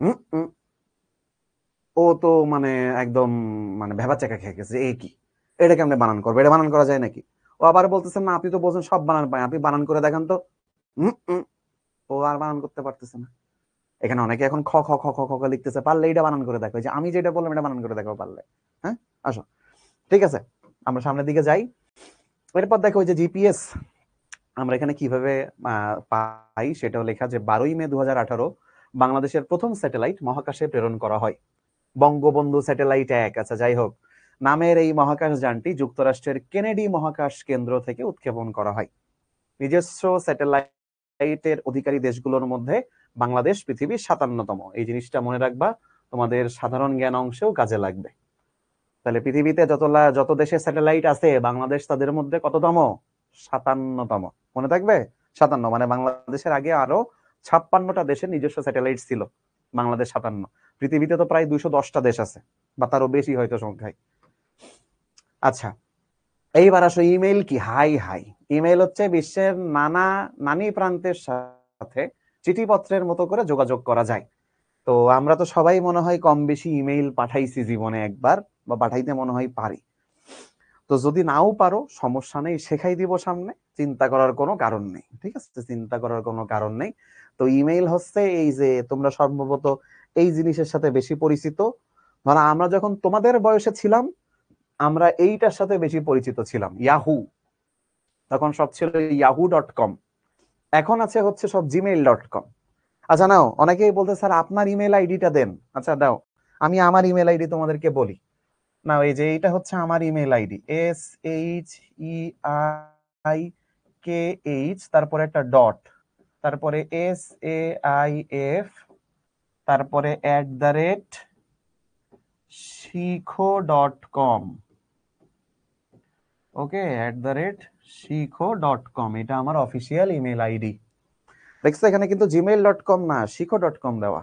হুম হুম, ও তো মানে একদম মানে ভেবা চাকা খেয়ে গেছে, এ কি, এটা কেমনে বানান করবে, এটা বানান করা যায় নাকি? ও আবার বলতেছে না আপনি তো বলছেন সব বানান পায়, আপনি বানান করে দেখান তো। হুম হুম, ও আর বানান করতে পারতেছে না। এখানে অনেকে এখন খ খ খ খ খ খ লিখতেছে, পারলে এটা বানান করে দেখো, যে আমি যেটা বললাম এটা বানান করে দেখো পারলে। হ্যাঁ, আসো, ঠিক আছে, আমরা সামনের দিকে যাই। এরপর দেখো ওই যে জিপিএস আমরা এখানে কিভাবে পাই, সেটাও লেখা, যে 12ই মে 2018 বাংলাদেশের প্রথম স্যাটেলাইট মহাকাশে প্রেরণ করা হয়, বঙ্গবন্ধু স্যাটেলাইট 1। আচ্ছা যাই হোক, নামের এই মহাকাশ যানটি যুক্তরাষ্ট্রের কেনেডি মহাকাশ কেন্দ্র থেকে উৎক্ষেপণ করা হয়। নিজস্ব স্যাটেলাইটের অধিকারী দেশগুলোর মধ্যে বাংলাদেশ পৃথিবীর 57তম। এই জিনিসটা মনে রাখবা, তোমাদের সাধারণ জ্ঞান অংশেও কাজে লাগবে। তাহলে পৃথিবীতে যত দেশের স্যাটেলাইট আছে, বাংলাদেশ তাদের মধ্যে কততম? 57তম। মনে থাকবে, 57, মানে বাংলাদেশের আগে আরো 56টা দেশের নিজস্ব স্যাটেলাইট ছিল, বাংলাদেশ 57। পৃথিবীতে তো প্রায় 210টা দেশ আছে, বা তারও বেশি হয়তো সংখ্যায়। আচ্ছা, এইবার আসো, ইমেইল কি? হাই হাই, ইমেইল হচ্ছে বিশ্বের নানি প্রান্তের সাথে চিঠিপত্রের মতো করে যোগাযোগ করা যায়। তো আমরা তো সবাই মনে হয় কম বেশি ইমেইল পাঠাইছি জীবনে একবার, বা পাঠাইতে মনে হয় পারি। তো যদি নাও পারো সমস্যা নেই, শেখাই দিব সামনে, চিন্তা করার কোনো কারণ নেই। ঠিক আছে, চিন্তা করার কোনো কারণ নেই। তো ইমেইল হচ্ছে এই যে তোমরা সম্ভবত এই জিনিসের সাথে বেশি পরিচিত। ধরো আমরা যখন তোমাদের বয়সে ছিলাম আমরা এইটার সাথে বেশি পরিচিত ছিলাম, ইয়াহু। তখন সব ছিল yahoo.com, এখন আছে হচ্ছে সব gmail.com। আচ্ছা নাও, অনেকেই বলতে স্যার আপনার ইমেল আইডিটা দেন। আচ্ছা দাও, আমি আমার ইমেল আইডি তোমাদেরকে বলি। নাও এই যে এইটা হচ্ছে আমার ইমেল আইডি, SHEIKH, তারপরে একটা ডট, তারপরে SAIF, তারপরে @শিখো.com। ওকে, @শিখো.com, এটা আমার অফিসিয়াল ইমেল আইডি। দেখছো এখানে কিন্তু gmail.com না, শিখো.com দেওয়া,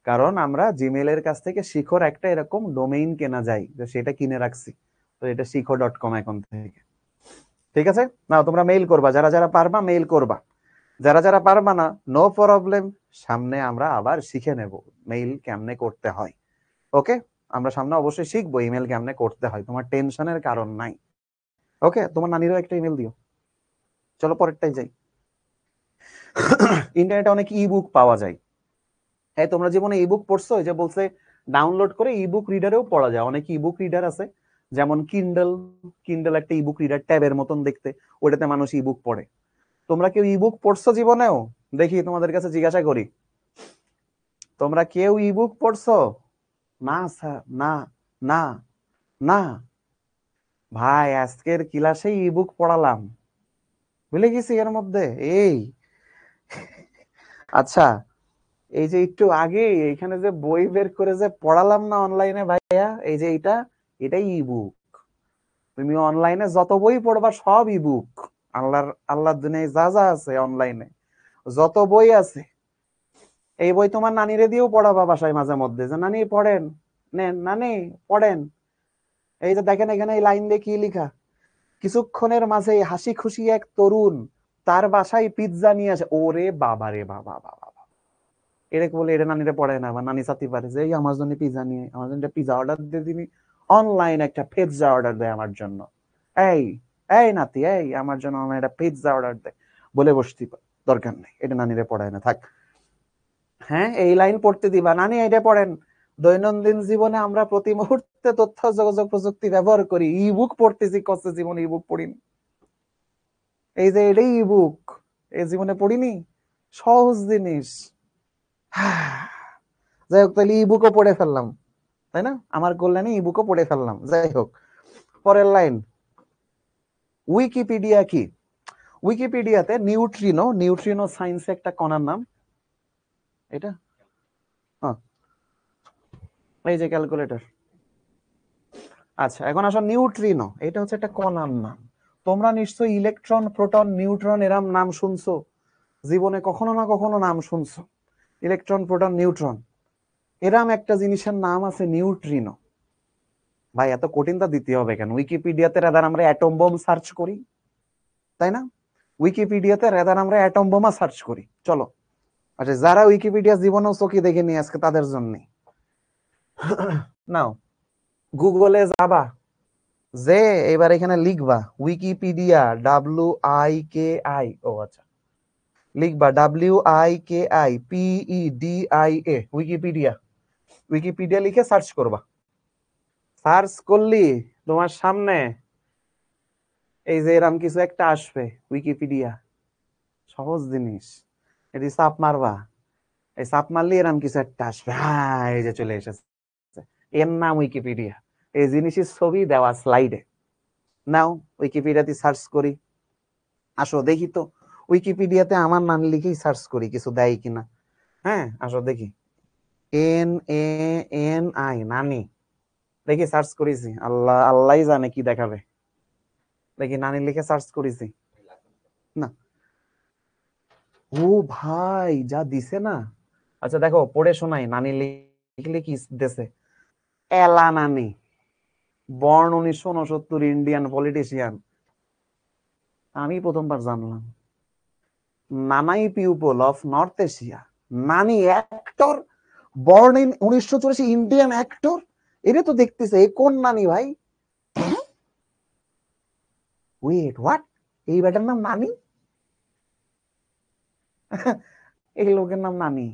কারণ আমরা জিমেইলের কাছ থেকে শিখোর একটা এরকম ডোমেইন কেনা যায়, তো সেটা কিনে রাখছি। তো এটা শিখো.com এখন থেকে। ঠিক আছে, না তোমরা মেইল করবা, যারা যারা পারবা মেইল করবা, যারা যারা পারবা না নো প্রবলেম, সামনে আমরা আবার শিখে নেব মেইল কেমনে করতে হয়। ওকে, আমরা সামনে অবশ্যই শিখবো ইমেল কেমনে করতে হয়, তোমার টেনশনের কারণ নাই। ওকে, তোমার নানিরও একটা ইমেল দিও। চলো পরেরটাই যাই। ইন্টারনেটে অনেক ইবুক পাওয়া যায়। হ্যাঁ, তোমরা জীবনে ইবুক পড়ছো? যে বলছে ডাউনলোড করে ইবুক রিডারেও পড়া যায়। অনেক ইবুক রিডার আছে, যেমন কিন্ডল। কিন্ডল একটা ইবুক রিডার, ট্যাবের মতন দেখতে, ওটাতে মানুষ ইবুক পড়ে। তোমরা কেউ ইবুক পড়ছো জীবনেও? দেখি তোমাদের কাছে জিজ্ঞাসা করি, তোমরা কেউ ইবুক পড়ছো? না স্যার, না না না। ভাই আজকের ক্লাসে ইবুক পড়ালাম, ভুলে গেছি এর মধ্যে এই। আচ্ছা, এই যে একটু আগে এখানে যে বই বের করে যে পড়ালাম না অনলাইনে ভাইয়া, এই যে এটাই ইবুক। তুমি অনলাইনে যত বই পড়বা সব ইবুক। আল্লাহর দুনিয়ায় যা যা আছে অনলাইনে, যত বই আছে, এই বই তোমার নানিরে দিয়েও পড়াবা বাসায় মাঝে মধ্যে, যে নানি পড়েন, নেন নানি পড়েন। এই যে দেখেন এখানে এই লাইন দিয়ে কি লেখা, কিছুক্ষণের মাঝে হাসি খুশি এক তরুণ তার বাসায় পিৎজা নিয়ে আসে। ওরে বাবা রে বাবা বাবা, এরকম বলে এটা নানিরে পড়ে না, বা নানি চাতি পারে যে এই আমার জন্য পিৎজা নিয়ে, আমার জন্য পিৎজা অর্ডার দিয়ে দিবি, অনলাইন একটা পিৎজা অর্ডার দেয় আমার জন্য। এই এই নাতি, এই আমার জন্য আমার একটা পিৎজা অর্ডার দেয় বলে বসতি, দরকার নেই, এটা নানিরে পড়ায় না, থাক। হ্যাঁ, এই লাইন পড়তে দিবা, নানি এটা পড়েন। দৈনন্দিন জীবনে আমরা প্রতি মুহূর্তে তথ্য যোগাযোগ প্রযুক্তি ব্যবহার করি, ইবুক পড়তেছি, কষ্ট জীবনে ইবুক পড়িনি। এই যে এটাই ইবুক, এই জীবনে পড়িনি, সহজ জিনিস। যাই হোক, তাহলে ইবুকও পড়ে ফেললাম, তাই না? আমার কল্যাণে ইবুকও পড়ে ফেললাম। যাই হোক, পরের লাইন, উইকিপিডিয়া কি? উইকিপিডিয়াতে নিউট্রিনো, নিউট্রিনো সায়েন্স একটা কণার নাম। এটা হ্যাঁ, এই যে ক্যালকুলেটর। আচ্ছা, এখন আসো নিউট্রিনো, এটা হচ্ছে একটা কণার নাম। তোমরা নিশ্চয়ই ইলেকট্রন, প্রোটন, নিউট্রন এরম নাম শুনছো জীবনে, কখনো না কখনো নাম শুনছো। ইলেকট্রন, প্রোটন, নিউট্রন, এরম একটা জিনিসের নাম আছে নিউট্রিনো। ভাই এত কঠিনটা দিতে হবে কেন? উইকিপিডিয়াতে রাদার আমরা অ্যাটম বোম সার্চ করি, তাই না? উইকিপিডিয়াতে রাদার আমরা অ্যাটম বোমা সার্চ করি। চলো, আচ্ছা যারা উইকিপিডিয়া জীবনেও চোখে দেখে নিয়ে আজকে তাদের জন্য নাও, গুগলে যাবা, যে এবার এখানে লিখবা উইকিপিডিয়া, WIKI, ও আচ্ছা, লিখবা WIKIPEDIA, উইকিপিডিয়া। উইকিপিডিয়া লিখে সার্চ করবা। সার্চ করলি তোমার সামনে এই যে এরকম কিছু একটা আসবে, উইকিপিডিয়া। সহজ জিনিস, এটি চাপ মারবা, এই চাপ মারলে এরকম কিছু একটা আসবে। হ্যাঁ, এই যে চলে এসেছে, এর নাম উইকিপিডিয়া। এই জিনিসের ছবি দেওয়া স্লাইডে। নাও উইকিপিডিয়াতে সার্চ করি, আসো দেখি তো উইকিপিডিয়াতে আমার নাম লিখেই সার্চ করি কিছু দেয় কিনা। হ্যাঁ, আসো দেখি, NANI, নানি, দেখি সার্চ করেছি, আল্লাহ আল্লাহ জানে কি দেখাবে। দেখি নানি লিখে সার্চ করেছি না। ও ভাই, যা দিছে না। আচ্ছা দেখো, পড়ে শোনাই, নানি লিখলে কি দেশে, এলা নানি, বর্ন 1969, ইন্ডিয়ান পলিটিশিয়ান। আমি প্রথমবার জানলাম। নানাই পিউপল অফ নর্থ এশিয়া, নানি actor, born in 1984, Indian actor. এটা তো দেখতেছে, এ কোন নানি ভাই? ওয়েট হোয়াট, এই বেটার নাম নানি? এই লোকের নাম নানি?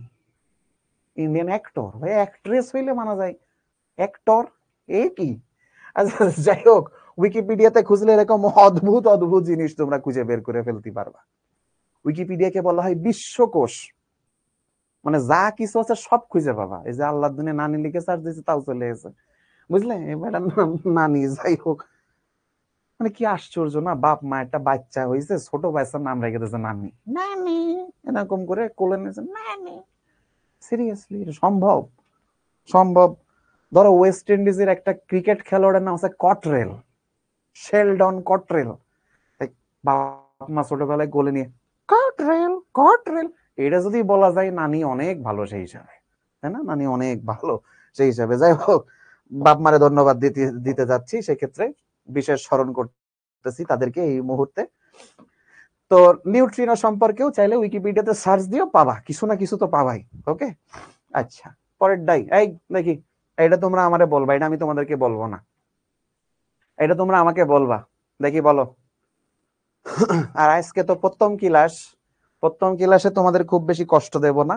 ইন্ডিয়ান অ্যাক্টর ভাই, অ্যাক্ট্রেস হইলে মানা যায়, অ্যাক্টর এ কি? আচ্ছা যাই হোক, উইকিপিডিয়াতে খুঁজলে এরকম অদ্ভুত অদ্ভুত জিনিস তোমরা খুঁজে বের করে ফেলতে পারবা। উইকিপিডিয়াকে বলা হয় বিশ্বকোষ, মানে যা কিছু আছে সব খুঁজে পাবা। এই যে আল্লাহ দিনে নানি লিখে সার্চ দিয়েছে তাও চলে এসে, বুঝলে, এবার নাম নানি। যাই হোক, মানে কি আশ্চর্য না, বাপ মা একটা বাচ্চা হয়েছে, ছোট বাচ্চার নাম রেখে দিয়েছে নানি, নানি এরকম করে কোলে নিয়েছে নানি। সিরিয়াসলি সম্ভব? সম্ভব? ধরো ওয়েস্ট ইন্ডিজের একটা ক্রিকেট খেলোয়াড়ের নাম আছে কটরেল, শেলডন কটরেল। বাপ মা ছোটবেলায় কোলে নিয়ে কটরেল কটরেল, এটা যদি বলা যায় নানি অনেক ভালো সেই হিসাবে, তাই না? নানি অনেক ভালো সেই হিসাবে। যাই হোক, বাপ মারে ধন্যবাদ দিতে দিতে যাচ্ছি, সেক্ষেত্রে বিশেষ স্মরণ করতেছি তাদেরকে এই মুহূর্তে। তো নিউট্রিনো সম্পর্কেও চাইলে উইকিপিডিয়াতে সার্চ দিও, পাবা, কিছু না কিছু তো পাবাই। ওকে, আচ্ছা, পরের ডাই। এই দেখি, এটা তোমরা আমারে বলবা, এটা আমি তোমাদেরকে বলবো না, এটা তোমরা আমাকে বলবা। দেখি বলো। আর আজকে তো প্রথম ক্লাস, প্রথম ক্লাসে তোমাদের খুব বেশি কষ্ট দেব না,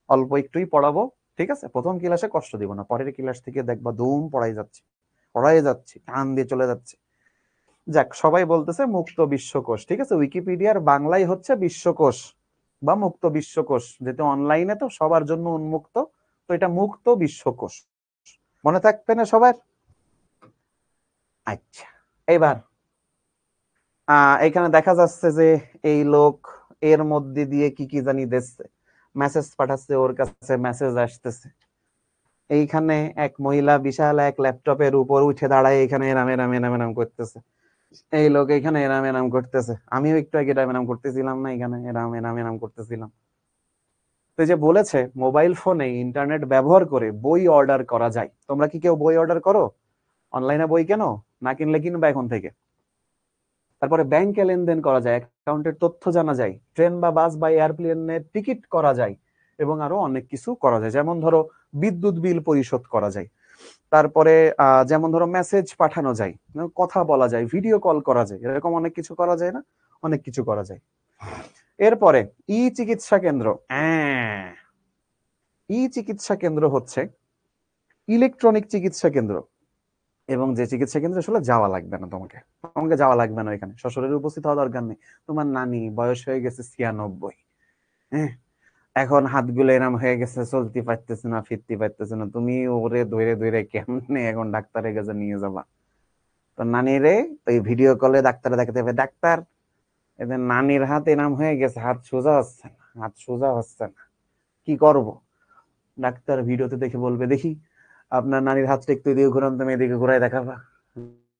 অল্প একটুই পড়াবো, ঠিক আছে? প্রথম ক্লাসে কষ্ট দিব না, পরের ক্লাস থেকে দেখবা ধুম পড়াই যাচ্ছে, টান দিয়ে চলে যাচ্ছে। যাক, সবাই বলতেছে মুক্ত বিশ্বকোষ, ঠিক আছে, উইকিপিডিয়ার বাংলাই হচ্ছে বিশ্বকোষ বা মুক্ত বিশ্বকোষ, যেহেতু অনলাইনে তো সবার জন্য উন্মুক্ত, তো এটা মুক্ত বিশ্বকোষ, মনে থাকবে না সবার? আচ্ছা, এবার এখানে দেখা যাচ্ছে যে এই লোক এর মধ্যে দিয়ে কি কি জানি দিচ্ছে, মেসেজ পাঠাচ্ছে, ওর কাছে মেসেজ আসতেছে। এইখানে এক মহিলা বিশাল এক ল্যাপটপের উপর উঠে দাঁড়ায়, এখানে এরাম এরাম এরাম এরাম করতেছে। এই লোক এখানে এরাম এরাম করতেছে, আমিও একটু আগে এরাম এরাম করতেছিলাম না, এখানে এরাম এরাম এরাম করতেছিলাম। তো যে বলেছে মোবাইল ফোনে ইন্টারনেট ব্যবহার করে বই অর্ডার করা যায়, তোমরা কি কেউ বই অর্ডার করো? অনলাইনে বই কেন? না কিনলে কিনবা এখন থেকে। তারপরে ব্যাংকে লেনদেন করা যায়, অ্যাকাউন্টের তথ্য জানা যায়, ট্রেন বা বাস বা এয়ারপ্লেনের টিকিট করা যায়, এবং আরো অনেক কিছু করা যায়, যেমন ধরো বিদ্যুৎ বিল পরিশোধ করা যায়। তারপরে যেমন ধরো মেসেজ পাঠানো যায়, কথা বলা যায়, ভিডিও কল করা যায়, এরকম অনেক কিছু করা যায় না? অনেক কিছু করা যায়। এরপরে ই চিকিৎসা কেন্দ্র। ই চিকিৎসা কেন্দ্র হচ্ছে ইলেকট্রনিক চিকিৎসা কেন্দ্র, এবং যে চিকিৎসা কেন্দ্রে আসলে যাওয়া লাগবে না, তোমাকে তোমাকে যাওয়া লাগবে না, এখানে সশরীরে উপস্থিত হওয়া দরকার নেই। তোমার নানি বয়স হয়ে গেছে 96, হ্যাঁ, এখন হাতগুলো এরম হয়ে গেছে, চলতে পারতেছে না, ফিরতে পারতেছে না, তুমি ওরে ধরে ধরে কেমনে এখন ডাক্তারের কাছে নিয়ে যাবা? তো নানিরে ওই ভিডিও কলে ডাক্তার দেখাতে হবে, ডাক্তার এদের নানির হাত এরম হয়ে গেছে, হাত সোজা হচ্ছে না, হাত সোজা হচ্ছে না, কি করব? ডাক্তার ভিডিওতে দেখে বলবে, দেখি আপনার নানির হাতটা একটু এদিকে ঘুরান, তুমি এদিকে ঘুরাই দেখাবা।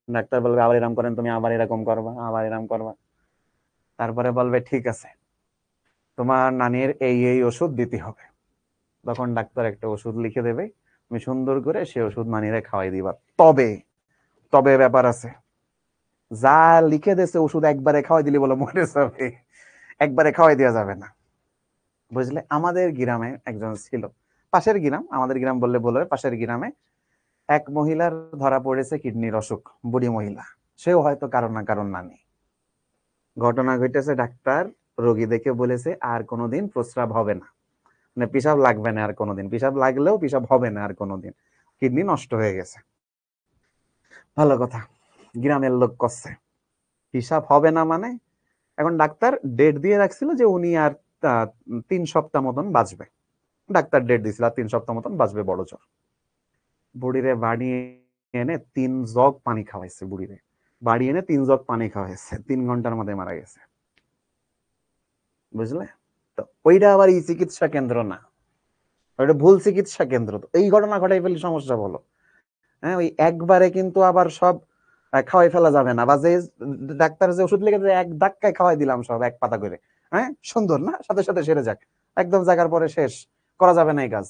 ডাক্তার বলবে আবার এরকম করেন, তুমি আবার এরকম করবা, আবার এরকম করবা। তারপরে বলবে ঠিক আছে, তোমার নানির এই এই ওষুধ দিতে হবে। তখন ডাক্তার একটা ওষুধ লিখে দেবে, তুমি সুন্দর করে সে ওষুধ নানিরে খাওয়াই দিবা। তবে তবে ব্যাপার আছে, যা লিখে দেছে ওষুধ একবারে খাওয়াই দিলে বলে মরে যাবে, একবারে খাওয়াই দেওয়া যাবে না, বুঝলে? আমাদের গ্রামে একজন ছিল, পাশের গ্রাম, আমাদের গ্রাম বললে বলবে, পাশের গ্রামে এক মহিলার ধরা পড়েছে কিডনির অসুখ, বুড়ি মহিলা, সেও হয়তো কারণ না কারণ নানি। ঘটনা ঘটেছে, ডাক্তার রোগী দেখে বলেছে আর কোনোদিন প্রস্রাব হবে না, মানে পেশাব লাগবে না আর কোনোদিন, পেশাব লাগলেও পেশাব হবে না আর কোনোদিন, কিডনি নষ্ট হয়ে গেছে। ভালো কথা, গ্রামের লোক করছে, পেশাব হবে না মানে? এখন ডাক্তার ডেট দিয়ে রাখছিল যে উনি আর 3 সপ্তাহ মতন বাঁচবে, ডাক্তার ডেট দিছিল আর 3 সপ্তাহ মতন বাঁচবে বড় জোর। বুড়িরে বাড়ি এনে 3 জগ পানি খাওয়াইছে, বুড়িরে বাড়ি এনে 3 জগ পানি খাওয়াইছে, 3 ঘন্টার মধ্যে মারা গেছে, বুঝলে? তো ওইটা আবার এই চিকিৎসা কেন্দ্র না, ওইটা ভুল চিকিৎসা কেন্দ্র। তো এই ঘটনা ঘটাই ফেলি, সমস্যা বলো? হ্যাঁ, ওই একবারে কিন্তু আবার সব খাওয়াই ফেলা যাবে না, বা যে ডাক্তার যে ওষুধ লিখে এক ধাক্কায় খাওয়াই দিলাম সব এক পাতা করে, হ্যাঁ সুন্দর না, সাথে সাথে সেরে যাক, একদম জাগার পরে শেষ, করা যাবে না এই কাজ।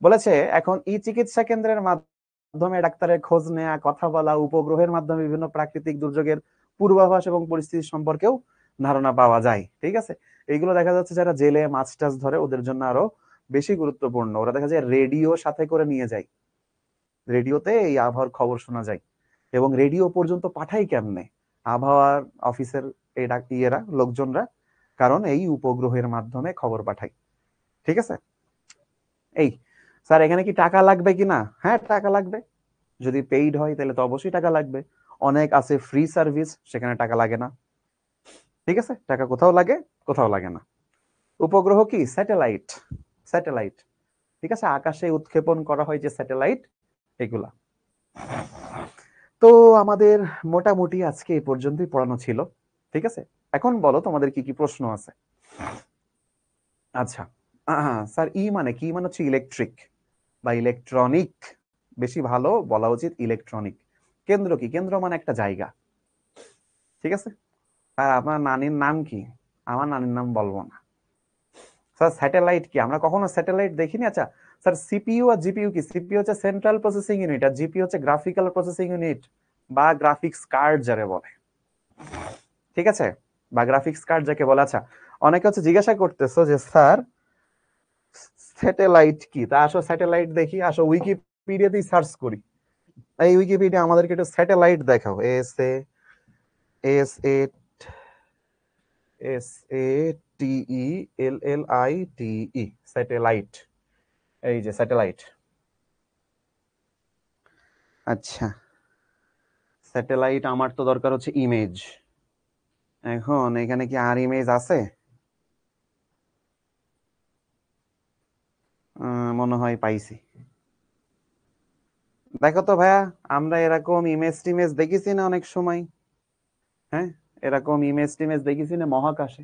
বলেছে এখন ই চিকিৎসা কেন্দ্রের মাধ্যমে ডাক্তারের খোঁজ নেয়া, কথা বলা, উপগ্রহের মাধ্যমে বিভিন্ন প্রাকৃতিক দুর্যোগের পূর্বাভাস এবং পরিস্থিতি সম্পর্কেও ধারণা পাওয়া যায়, ঠিক আছে? এইগুলো দেখা যাচ্ছে যারা জেলে মাছ টাছ ধরে ওদের জন্য আরো বেশি গুরুত্বপূর্ণ। ওরা দেখা যায় রেডিও সাথে করে নিয়ে যায়, রেডিওতে এই আবহাওয়ার খবর শোনা যায়, এবং রেডিও পর্যন্ত পাঠাই কেমনে? আবহাওয়ার অফিসের এই ইয়েরা লোকজনরা, কারণ এই উপগ্রহের মাধ্যমে খবর পাঠায়। ঠিক আছে? এই স্যার এখানে কি টাকা লাগবে কিনা? হ্যাঁ টাকা লাগবে। যদি পেইড হয় তাহলে তো অবশ্যই টাকা লাগবে। অনেক আছে ফ্রি সার্ভিস, সেখানে টাকা লাগে না। ঠিক আছে, টাকা কোথাও লাগে, কোথাও লাগে না। উপগ্রহ কি? স্যাটেলাইট। স্যাটেলাইট, ঠিক আছে, আকাশে উৎক্ষেপণ করা হয় যে স্যাটেলাইট, এগুলা। তো আমাদের মোটামুটি আজকে এই পর্যন্তই পড়ানো ছিল। ঠিক আছে, এখন বলো তোমাদের কি কি প্রশ্ন আছে। আচ্ছা স্যার ই মানে কি? মানে হচ্ছে ইলেকট্রিক বা ইলেকট্রনিক, বেশি ভালো বলা উচিত ইলেকট্রনিক। কেন্দ্র কি? কেন্দ্র মানে একটা জায়গা। ঠিক আছে, আর আপনার নানির নাম কি? আমার নানির নাম বলবো না। স্যার স্যাটেলাইট কি? আমরা কখনো স্যাটেলাইট দেখিনি। আচ্ছা স্যার সিপিইউ আর জিপিইউ কি? সিপিইউ হচ্ছে সেন্ট্রাল প্রসেসিং ইউনিট, আর জিপিইউ হচ্ছে গ্রাফিক্যাল প্রসেসিং ইউনিট বা গ্রাফিক্স কার্ড যারে বলে। ঠিক আছে, বা গ্রাফিক্স কার্ড যাকে বলে। আচ্ছা অনেকে হচ্ছে জিজ্ঞাসা করতেছো যে স্যার স্যাটেলাইট কি? তা আসো স্যাটেলাইট দেখি, আসো উইকিপিডিয়াতেই সার্চ করি। এই উইকিপিডিয়া আমাদেরকে একটু স্যাটেলাইট দেখাও। SATELLITE, satellite. এই যে স্যাটেলাইট। আচ্ছা স্যাটেলাইট, আমার তো দরকার হচ্ছে ইমেজ। এখন এখানে কি আর ইমেজ আছে? মনে হয় পাইছি। দেখো তো ভাইয়া, আমরা এরকম ইমেজ টিমেজ দেখেছি না অনেক সময়? হ্যাঁ, এরকম ইমেজ টিমেজ দেখেছি না মহাকাশে?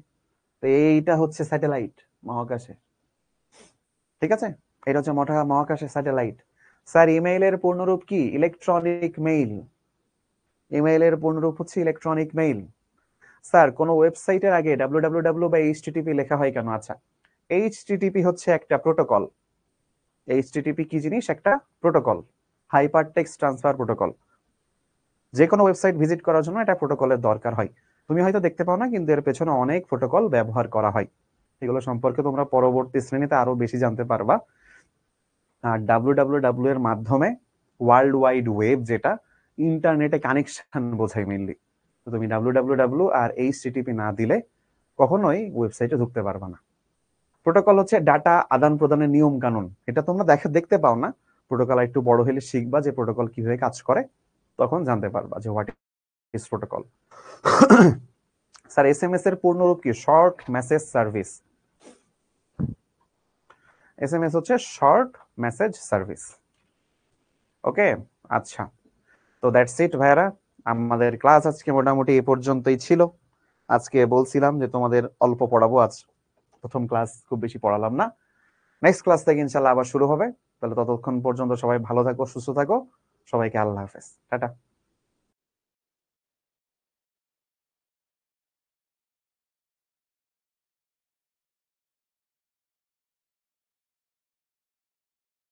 তো এইটা হচ্ছে স্যাটেলাইট মহাকাশে। ঠিক আছে, এটা হচ্ছে মহাকাশের স্যাটেলাইট। স্যার ইমেইলের পূর্ণরূপ কি? Electronic mail. ইমেইলের পূর্ণরূপ হচ্ছে ইলেকট্রনিক মেইল। স্যার কোন ওয়েবসাইটের আগে www বা এইচটিটিপি লেখা হয় কেন? আচ্ছা এইচটিটিপি হচ্ছে একটা প্রোটোকল। এইচটিটিপি কি জিনিস? একটা protocol, hyper text transfer protocol. যে কোনো ওয়েবসাইট ভিজিট করার জন্য এটা প্রোটোকলের দরকার হয়। তুমি হয়তো দেখতে পাও না, কিন্তু এর পেছনে অনেক প্রোটোকল ব্যবহার করা হয়। এগুলো সম্পর্কে তোমরা পরবর্তী শ্রেণীতে আরো বেশি জানতে পারবা। আর ডাব্লিউ এর মাধ্যমে ওয়ার্ল্ড ওয়াইড ওয়েব, যেটা ইন্টারনেটে কানেকশন বোঝায় মেইনলি। তো তুমি ডাব্লিউ আর এইচটিটিপি না দিলে কখনোই ওয়েবসাইটে ঢুকতে পারবা না। প্রোটোকল হচ্ছে ডাটা আদান প্রদানের নিয়ম কানুন। এটা তোমরা দেখতে পাও না, প্রোটোকল একটু বড় হলে শিখবা যে প্রোটোকল কিভাবে কাজ করে, তখন জানতে পারবা যে what is protocol. Sir SMS এর পূর্ণরূপ কি? Short message service. এসএমএস হচ্ছে শর্ট মেসেজ সার্ভিস। ওকে, আচ্ছা, তো দ্যাটস ইট ভাইয়ারা। আমাদের ক্লাস আজকে মোটামুটি এই পর্যন্তই ছিল। আজকে বলছিলাম যে তোমাদের অল্প পড়াবো, আজ প্রথম ক্লাস, খুব বেশি পড়ালাম না। নেক্সট ক্লাস থেকে ইনশাল্লাহ আবার শুরু হবে। তাহলে ততক্ষণ পর্যন্ত সবাই ভালো থাকো, সুস্থ থাকো। সবাইকে আল্লাহ হাফেজ, টাটা।